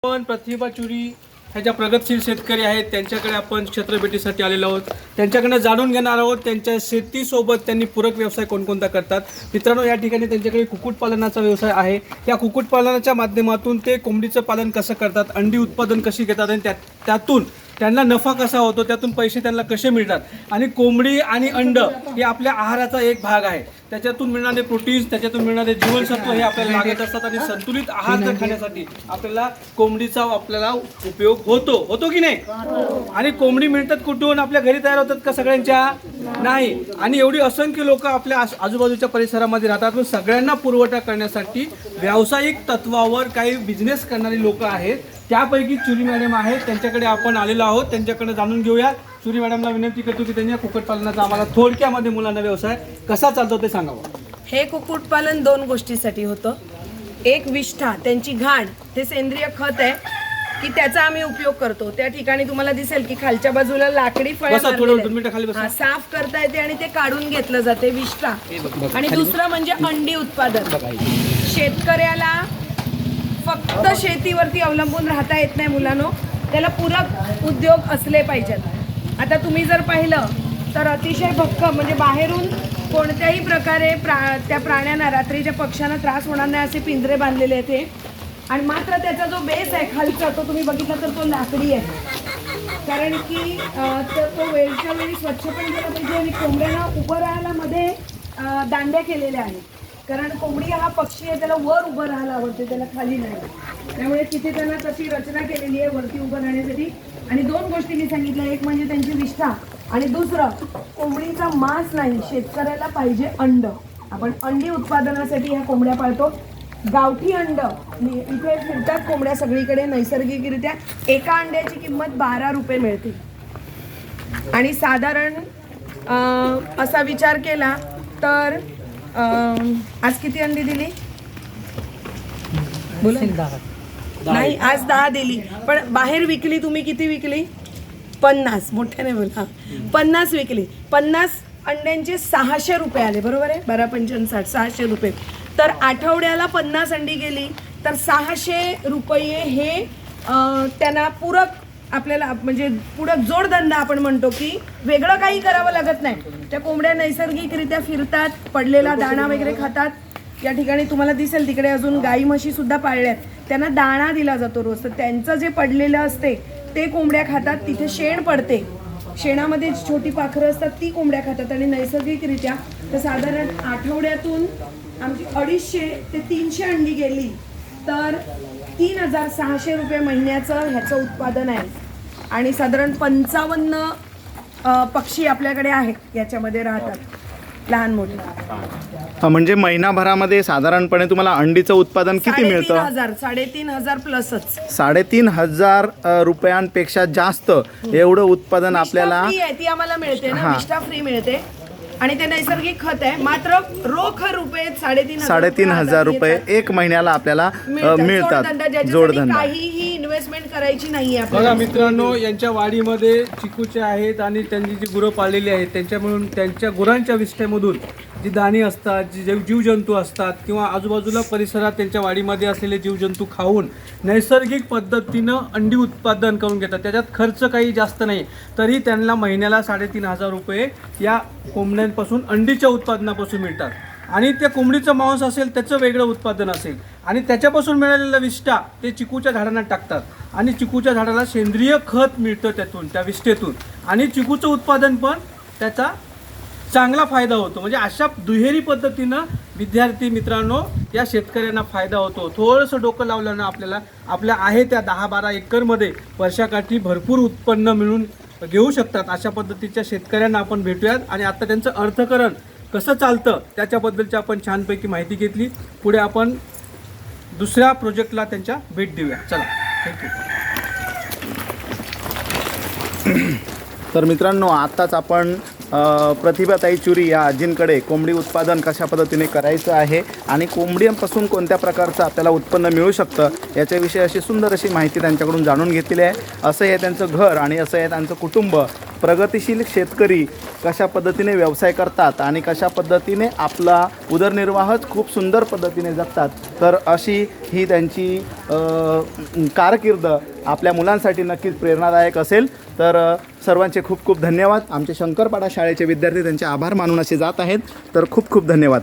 आपण प्रतिभा चुरी ह्या ज्या प्रगतशील शेतकरी आहेत त्यांच्याकडे आपण क्षेत्र भेटीसाठी आलेलो आहोत. त्यांच्याकडनं जाणून घेणार आहोत त्यांच्या शेतीसोबत त्यांनी पूरक व्यवसाय कोणकोणता करतात. मित्रांनो, या ठिकाणी त्यांच्याकडे कुक्कुटपालनाचा व्यवसाय आहे. या कुक्कुटपालनाच्या माध्यमातून ते कोंबडीचं पालन कसं करतात, अंडी उत्पादन कशी घेतात आणि त्यातून त्यांना नफा कसा होतो, त्यातून पैसे त्यांना कसे मिळतात आणि कोंबडी आणि अंड हे आपल्या आहाराचा एक भाग आहे. त्याच्यातून मिळणारे प्रोटीन्स, त्याच्यातून मिळणारे जीवनसत्व हे आपल्याला लागत असतात आणि संतुलित आहार खाण्यासाठी आपल्याला कोंबडीचा उपयोग होतो की नाही. आणि कोंबडी मिळतात कुठून, आपल्या घरी तयार होतात का सगळ्यांच्या? नाही. आणि एवढी असंख्य लोक आपल्या आजूबाजूच्या परिसरामध्ये राहतात. पण सगळ्यांना पुरवठा करण्यासाठी व्यावसायिक तत्वावर काही बिझनेस करणारी लोक आहेत. त्यापैकी चुरी मॅडम आहेत, त्यांच्याकडे आपण आलेलो आहोत. त्यांच्याकडे जाणून घेऊया. चुरी मॅडमला विनंती करतो की त्यांनी कुक्कुटपालनाचा आम्हाला थोडक्यामध्ये मुलांना व्यवसाय कसा चालतो ते सांगावं. हे कुक्कुटपालन दोन गोष्टीसाठी होतं. एक विष्ठा, त्यांची घाण, ते सेंद्रिय खत आहे की त्याचा आम्ही उपयोग करतो. त्या ठिकाणी तुम्हाला दिसेल की खालच्या बाजूला लाकडी फळ्या साफ करता येते आणि ते काढून घेतलं जाते, विष्ठा. आणि दुसरं म्हणजे अंडी उत्पादन. शेतकऱ्याला फक्त शेतीवरती अवलंबून राहता येत नाही मुलांनो, त्याला पूरक उद्योग असले पाहिजेत. आता तुम्ही जर पाहिलं तर अतिशय भक्कम म्हणजे बाहेरून कोणत्याही प्रकारे त्या प्राण्यांना, रात्रीच्या पक्ष्यांना त्रास होणार नाही असे पिंजरे बांधलेले आहेत हे. आणि मात्र त्याचा जो बेस आहे खालचा, तो तुम्ही बघितला तर तो लाकडी आहे. कारण की तो वेळच्या वेळी स्वच्छ पण केला पाहिजे. आणि कोंबड्यांना उभं राहायला मध्ये दांड्या केलेल्या आहेत. कारण कोंबडी हा पक्षी आहे, त्याला वर उभं राहायला आवडते, त्याला खाली नाही. त्यामुळे तिथे त्यांना तशी रचना केलेली आहे वरती उभं राहण्यासाठी. आणि दोन गोष्टी मी सांगितल्या, एक म्हणजे त्यांची विष्ठा आणि दुसरं कोंबडीचा मांस नाही, शेतकऱ्याला पाहिजे अंड. आपण अंडी उत्पादनासाठी ह्या कोंबड्या पाळतो. गावठी अंड इथे फिरतात कोंबड्या सगळीकडे नैसर्गिकरित्या. एका अंड्याची किंमत 12 रुपये मिळते. आणि साधारण असा विचार केला तर आज किती अंडी दिली? नाही, आज 10 दिली. पण बाहेर विकली तुम्ही किती विकली? 50. मोठ्याने बोला. 50 विकली. 50 अंड्यांचे 600 रुपये आले, बरोबर आहे? 12 पंचन 60, 600 रुपये. तर आठवड्याला 50 अंडी गेली तर 600 रुपये हे त्यांना पूरक आपल्याला म्हणजे पूरक जोडधंदा आपण म्हणतो की वेगळं काही करावं लागत नाही. त्या कोंबड्या नैसर्गिकरित्या फिरतात, पडलेला दाणा वगैरे खातात. या ठिकाणी तुम्हाला दिसेल तिकडे अजून गाई म्हशी सुद्धा पाळल्यात. त्यांना दाणा दिला जातो रोज. तर त्यांचं जे पडलेलं असते ते कोंबड्या खातात. तिथे शेण पडते, शेणामध्ये छोटी पाखरं असतात, ती कोंबड्या खातात. आणि नैसर्गिकरित्या तर साधारण आठवड्यातून आमची 250 ते 300 अंडी गेली तर 3600 रुपये महिन्याचं ह्याचं उत्पादन आहे. आणि साधारण 55 पक्षी आपल्याकडे आहेत, याच्यामध्ये राहतात, लहान मोठे. म्हणजे महिनाभरामध्ये साधारणपणे तुम्हाला अंडीचं उत्पादन किती मिळतं? 3,500 प्लसच. 3,500 रुपयांपेक्षा जास्त एवढं उत्पादन आपल्याला ती आम्हाला मिळते ना, विष्ठा फ्री मिळते. आणि ते नैसर्गिक खत आहे. मात्र रोख रुपये 3,500 रुपये एक महिन्याला आपल्याला मिळतात. जोडधंदा, काहीही इन्व्हेस्टमेंट करायची नाहीये. बघा मित्रांनो, यांच्या वाडीमध्ये चिकूचे आहेत आणि त्यांची जी गुरं पाळलेली आहेत त्यांच्यामुळे त्यांच्या गुरांच्या विष्ठेमधून जी दाणी असतात, जी जीवजंतू असतात किंवा आजूबाजूला परिसरात त्यांच्या वाडीमध्ये असलेले जीवजंतू खाऊन नैसर्गिक पद्धतीनं अंडी उत्पादन करून घेतात. त्याच्यात खर्च काही जास्त नाही, तरी त्यांना महिन्याला 3,500 रुपये या कोंबड्यांपासून अंडीच्या उत्पादनापासून मिळतात. आणि त्या कोंबडीचं मांस असेल त्याचं वेगळं उत्पादन असेल आणि त्याच्यापासून मिळालेला विष्ठा ते चिकूच्या झाडांना टाकतात. आणि चिकूच्या झाडाला सेंद्रिय खत मिळतं त्यातून, त्या विष्ठेतून. आणि चिकूचं उत्पादन पण त्याचा चांगला फायदा होतो. म्हणजे अशा दुहेरी पद्धतीनं विद्यार्थी मित्रांनो या शेतकऱ्यांना फायदा होतो. थोडंसं डोकं लावल्यानं आपल्या आहे त्या 10-12 एकरमध्ये वर्षाकाठी भरपूर उत्पन्न मिळून घेऊ शकतात. अशा पद्धतीच्या शेतकऱ्यांना आपण भेटूयात आणि आता त्यांचं अर्थकरण कसं चालतं त्याच्याबद्दलची आपण छानपैकी माहिती घेतली. पुढे आपण दुसऱ्या प्रोजेक्टला त्यांच्या भेट देऊया. चला, थँक्यू. तर मित्रांनो, आत्ताच आपण प्रतिभाताई चुरी या आजींकडे कोंबडी उत्पादन कशा पद्धतीने करायचं आहे आणि कोंबड्यांपासून कोणत्या प्रकारचं आपल्याला उत्पन्न मिळू शकतं याच्याविषयी अशी सुंदर अशी माहिती त्यांच्याकडून जाणून घेतलेली आहे. असं आहे त्यांचं घर आणि असं आहे त्यांचं कुटुंब. प्रगतिशील शेतकरी कशा पद्धतीने व्यवसाय करतात आणि कशा पद्धतीने आपला उदरनिर्वाह खूप सुंदर पद्धतीने जगतात, तर अशी ही त्यांची कारकीर्द आपल्या मुलांसाठी नक्कीच प्रेरणादायक असेल. तर सर्वांचे खूप खूप धन्यवाद. आमचे शंकरपाडा शाळेचे विद्यार्थी त्यांचे आभार मानून असे जात आहेत. तर खूप खूप धन्यवाद.